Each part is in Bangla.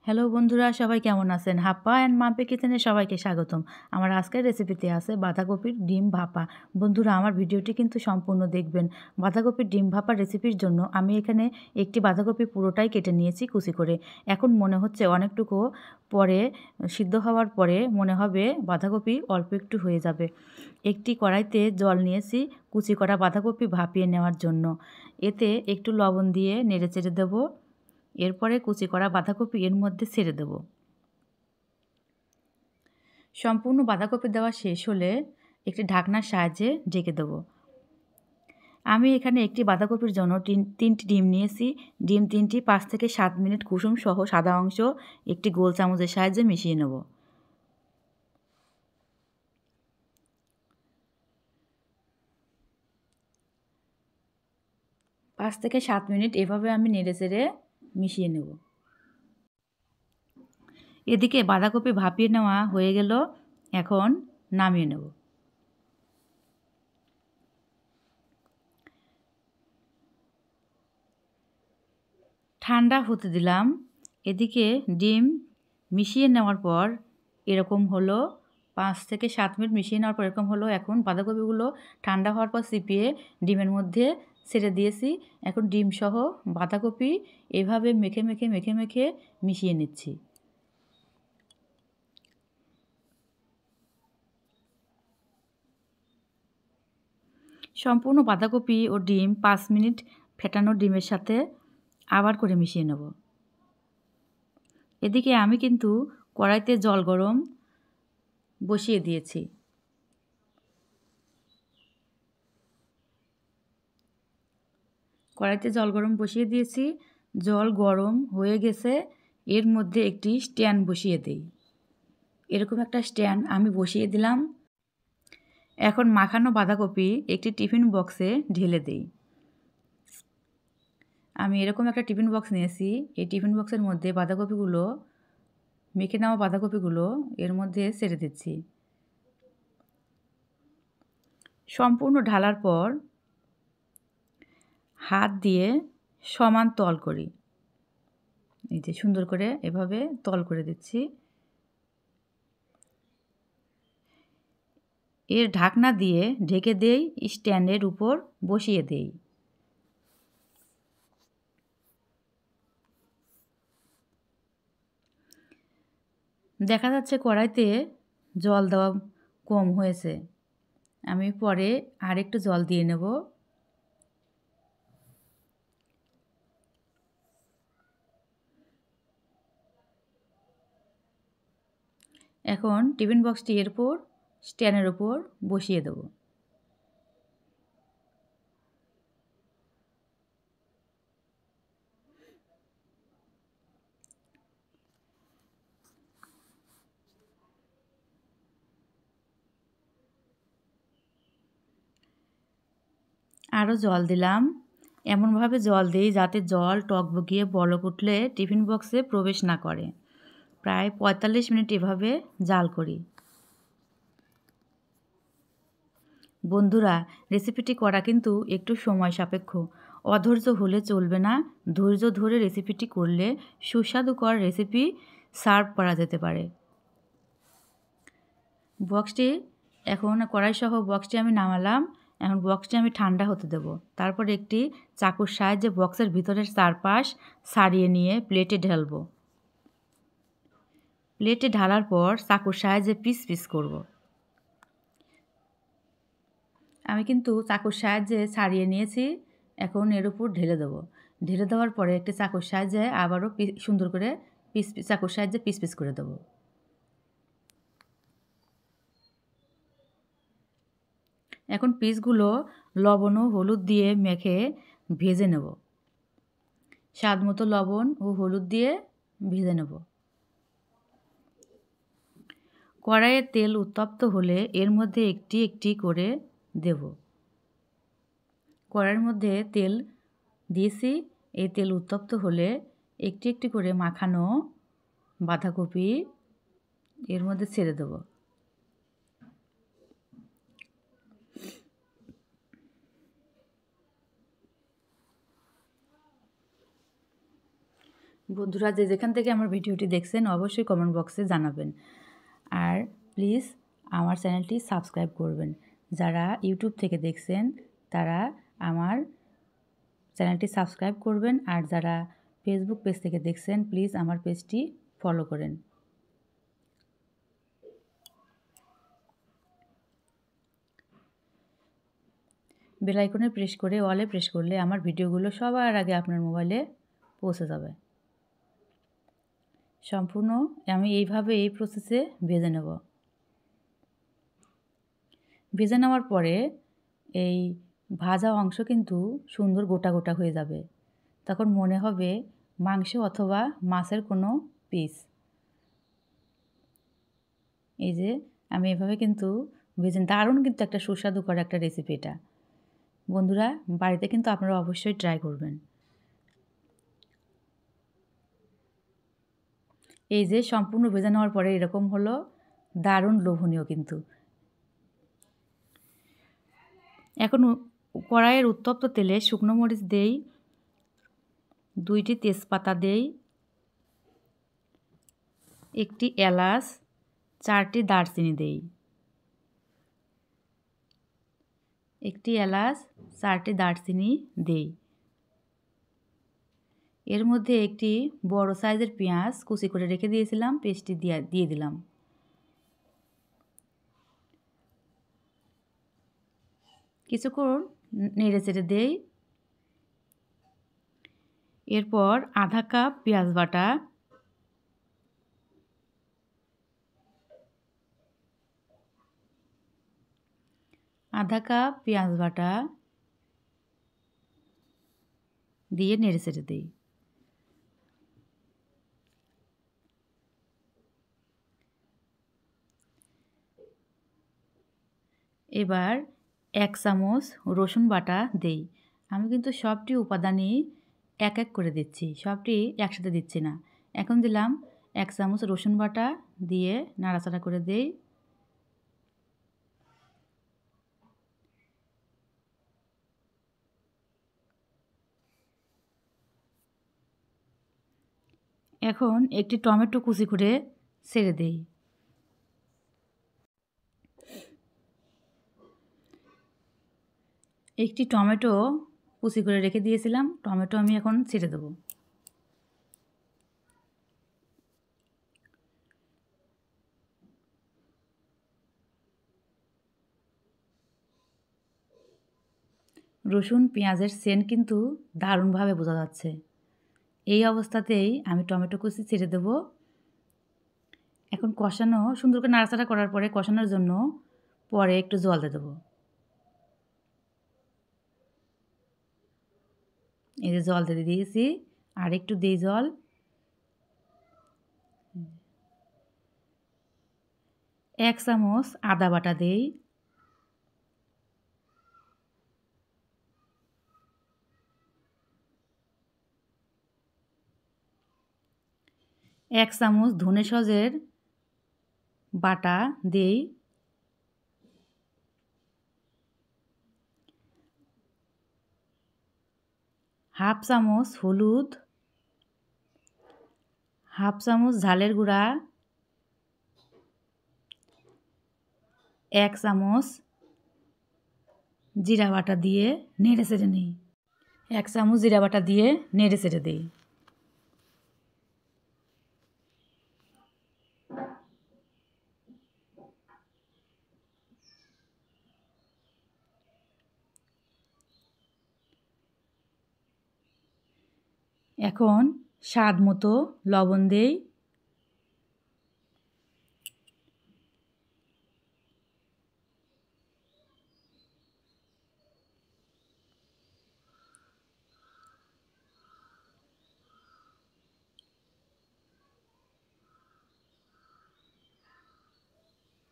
হ্যালো বন্ধুরা, সবাই কেমন আছেন? হাপ্পা অ্যান্ড মাম্পি কিচেনে সবাইকে স্বাগতম। আমার আজকের রেসিপিতে আছে বাঁধাকপির ডিম ভাপা। বন্ধুরা, আমার ভিডিওটি কিন্তু সম্পূর্ণ দেখবেন। বাঁধাকপির ডিম ভাপা রেসিপির জন্য আমি এখানে একটি বাঁধাকপি পুরোটাই কেটে নিয়েছি কুচি করে। এখন মনে হচ্ছে অনেকটুকু পরে সিদ্ধ হওয়ার পরে মনে হবে বাঁধাকপি অল্প একটু হয়ে যাবে। একটি কড়াইতে জল নিয়েছি কুচি করা বাঁধাকপি ভাপিয়ে নেওয়ার জন্য। এতে একটু লবণ দিয়ে নেড়েচেড়ে দেবো। এরপরে কুচি করা বাঁধাকপি এর মধ্যে ছেড়ে দেব। সম্পূর্ণ বাঁধাকপি দেওয়া শেষ হলে একটি ঢাকনার সাহায্যে ঢেকে দেব। আমি এখানে একটি বাঁধাকপির জন্য তিনটি ডিম নিয়েছি। ডিম তিনটি 5 থেকে 7 মিনিট কুসুম সহ সাদা অংশ একটি গোল চামচের সাহায্যে মিশিয়ে নেব। পাঁচ থেকে 7 মিনিট এভাবে আমি নেড়েচেড়ে মিশিয়ে নেব। এদিকে বাঁধাকপি ভাপিয়ে নেওয়া হয়ে গেল, এখন নামিয়ে নেব। ঠান্ডা হতে দিলাম। এদিকে ডিম মিশিয়ে নেওয়ার পর এরকম হলো, 5 থেকে 7 মিনিট মিশিয়ে নেওয়ার পর এরকম হলো। এখন বাঁধাকপিগুলো ঠান্ডা হওয়ার পর চিপিয়ে ডিমের মধ্যে ছেড়ে দিয়েছি। এখন ডিম সহ বাঁধাকপি এভাবে মেখে মেখে মেখে মেখে মিশিয়ে নিচ্ছি। সম্পূর্ণ বাঁধাকপি ও ডিম 5 মিনিট ফেটানো ডিমের সাথে আবার করে মিশিয়ে নেব। এদিকে আমি কিন্তু কড়াইতে জল গরম বসিয়ে দিয়েছি। কড়াইতে জল গরম বসিয়ে দিয়েছি। জল গরম হয়ে গেছে। এর মধ্যে একটি স্ট্যান্ড বসিয়ে দেই। এরকম একটা স্ট্যান্ড আমি বসিয়ে দিলাম। এখন মাখানো বাঁধাকপি একটি টিফিন বক্সে ঢেলে দেই। আমি এরকম একটা টিফিন বক্স নিয়েছি। এই টিফিন বক্সের মধ্যে বাঁধাকপিগুলো, মেখে নেওয়া বাঁধাকপিগুলো এর মধ্যে ছেড়ে দিচ্ছি। সম্পূর্ণ ঢালার পর হাত দিয়ে সমান তল করি। এই যে সুন্দর করে এভাবে তল করে দিচ্ছি। এর ঢাকনা দিয়ে ঢেকে দেই, স্ট্যান্ডের উপর বসিয়ে দেই। দেখা যাচ্ছে কড়াইতে জল দেওয়া কম হয়েছে। আমি পরে আরেকটু জল দিয়ে নেব। এখন টিফিন বক্সটি এরপর স্ট্যান্ডের উপর বসিয়ে দেব। আরও জল দিলাম। এমনভাবে জল দিই যাতে জল টকবগিয়ে বলক উঠলে টিফিন বক্সে প্রবেশ না করে। প্রায় 45 মিনিট এভাবে জাল করি। বন্ধুরা, রেসিপিটি করা কিন্তু একটু সময় সাপেক্ষ। অধৈর্য হলে চলবে না। ধৈর্য ধরে রেসিপিটি করলে সুস্বাদুকর রেসিপি সার্ভ করা যেতে পারে। বক্সটি এখন কড়াইসহ বক্সটি আমি নামালাম। এখন বক্সটি আমি ঠান্ডা হতে দেব। তারপর একটি চাকুর সাহায্যে বক্সের ভিতরের চারপাশ ছাড়িয়ে নিয়ে প্লেটে ঢালব। প্লেটে ঢালার পর চাকুর সাহায্যে পিস পিস করব। আমি কিন্তু চাকুর সাহায্যে ছাড়িয়ে নিয়েছি। এখন এর উপর ঢেলে দেব। ঢেলে দেওয়ার পরে একটি চাকুর সাহায্যে আবারও সুন্দর করে চাকুর সাহায্যে পিস পিস করে দেব। এখন পিসগুলো লবণ ও হলুদ দিয়ে মেখে ভেজে নেব। স্বাদ মতো লবণ ও হলুদ দিয়ে ভেজে নেব। কড়াইয়ে তেল উত্তপ্ত হলে এর মধ্যে একটি একটি করে দেব। কড়াইয়ের মধ্যে তেল দিয়েছি। এই তেল উত্তপ্ত হলে একটি একটি করে মাখানো বাঁধাকপি এর মধ্যে ছেড়ে দেব। বন্ধুরা যে যেখান থেকে আমার ভিডিওটি দেখছেন অবশ্যই কমেন্ট বক্সে জানাবেন। আর প্লিজ আমার চ্যানেলটি সাবস্ক্রাইব করবেন। যারা ইউটিউব থেকে দেখছেন তারা আমার চ্যানেলটি সাবস্ক্রাইব করবেন, আর যারা ফেসবুক পেজ থেকে দেখছেন প্লিজ আমার পেজটি ফলো করেন। বেল আইকনে প্রেস করে অলে প্রেস করলে আমার ভিডিওগুলো সবার আগে আপনার মোবাইলে পৌঁছে যাবে। সম্পূর্ণ আমি এইভাবে এই প্রসেসে ভেজে নেব। ভেজে নেওয়ার পরে এই ভাজা অংশ কিন্তু সুন্দর গোটা গোটা হয়ে যাবে। তখন মনে হবে মাংস অথবা মাছের কোনো পিস। এই যে আমি এভাবে কিন্তু ভেজে, দারুণ কিন্তু একটা সুস্বাদু করে একটা রেসিপি এটা। বন্ধুরা বাড়িতে কিন্তু আপনারা অবশ্যই ট্রাই করবেন। এই যে সম্পূর্ণ ভেজে নেওয়ার পরে এরকম হলো, দারুণ লোভনীয় কিন্তু। এখন কড়াইয়ের উত্তপ্ত তেলে শুকনো মরিচ দেই, 2টি তেজপাতা দেই, 1টি এলাচ, 4টি দারচিনি দেই। 1টি এলাচ, 4টি দারচিনি দেই। এর মধ্যে একটি বড় সাইজের পেঁয়াজ কুচি করে রেখে দিয়েছিলাম, পেস্টটি দিয়ে দিলাম। কিছুক্ষণ নেড়ে চেড়ে দেই। এরপর আধা কাপ পেঁয়াজ বাটা, দিয়ে নেড়ে চেড়ে দিই। এবার 1 চামচ রসুন বাটা দেই। আমি কিন্তু সবটি উপাদানই এক এক করে দিচ্ছি, সবটি একসাথে দিচ্ছি না। এখন দিলাম 1 চামচ রসুন বাটা, দিয়ে নাড়াচাড়া করে দেই। এখন একটি টমেটো কুচি করে ছেড়ে দেই। একটি টমেটো কুচি করে রেখে দিয়েছিলাম, টমেটো আমি এখন ছেড়ে দেব। রসুন পেঁয়াজের সেন্ট কিন্তু দারুণভাবে বোঝা যাচ্ছে। এই অবস্থাতেই আমি টমেটো কুচি ছেড়ে দেব। এখন কষানো, সুন্দর করে নাড়াচাড়া করার পরে কষানোর জন্য পরে একটু জল দিয়ে দেবো। এই যে জল দিয়ে দিয়েছি, আর একটু দিই জল। 1 চামচ আদা বাটা দেই, 1 চামচ ধনে সজের বাটা দেই, 1/2 চামচ হলুদ, 1/2 চামচ ঝালের গুঁড়া, 1 চামচ জিরা বাটা দিয়ে নেড়ে চেড়ে নিই। 1 চামচ জিরা বাটা দিয়ে নেড়ে চেড়ে দিই। এখন স্বাদ মতো লবণ দেই।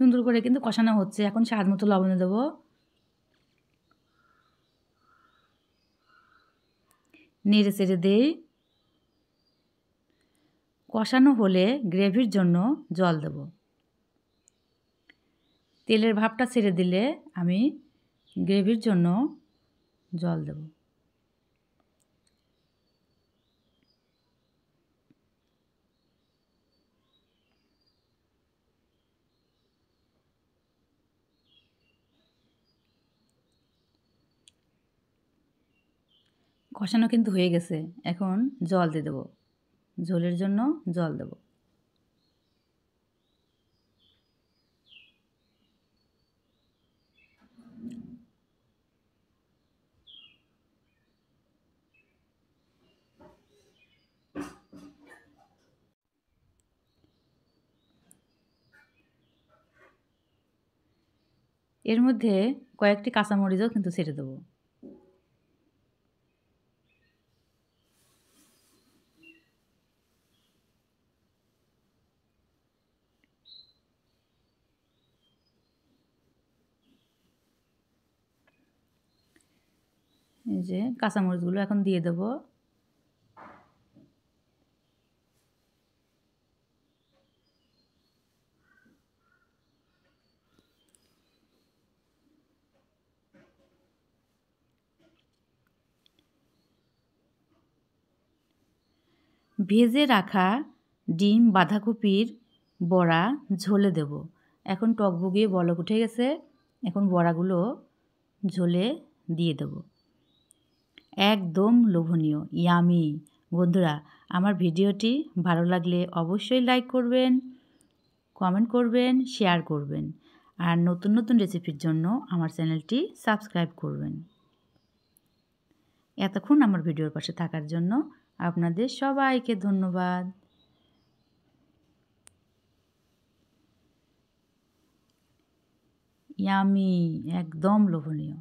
সুন্দর করে কিন্তু কষানো হচ্ছে, এখন স্বাদ মতো লবণ দেবো। নেড়ে চেড়ে দেই। কষানো হলে গ্রেভির জন্য জল দেব। তেলের ভাপটা ছেড়ে দিলে আমি গ্রেভির জন্য জল দেব। কষানো কিন্তু হয়ে গেছে, এখন জল দিয়ে দেবো, ঝোলের জন্য জল দেব। এর মধ্যে কয়েকটি কাঁচামরিচও কিন্তু ছেড়ে দেবো। এই যে কাঁচামরিচগুলো এখন দিয়ে দেবো। ভেজে রাখা ডিম বাঁধাকপির বড়া ঝোলে দেব। এখন টকবগিয়ে বলক উঠে গেছে, এখন বড়াগুলো ঝোলে দিয়ে দেব। একদম লোভনীয়, ইয়ামি। বন্ধুরা, আমার ভিডিওটি ভালো লাগলে অবশ্যই লাইক করবেন, কমেন্ট করবেন, শেয়ার করবেন। আর নতুন নতুন রেসিপির জন্য আমার চ্যানেলটি সাবস্ক্রাইব করবেন। এতক্ষণ আমার ভিডিওর পাশে থাকার জন্য আপনাদের সবাইকে ধন্যবাদ। ইয়ামি, একদম লোভনীয়।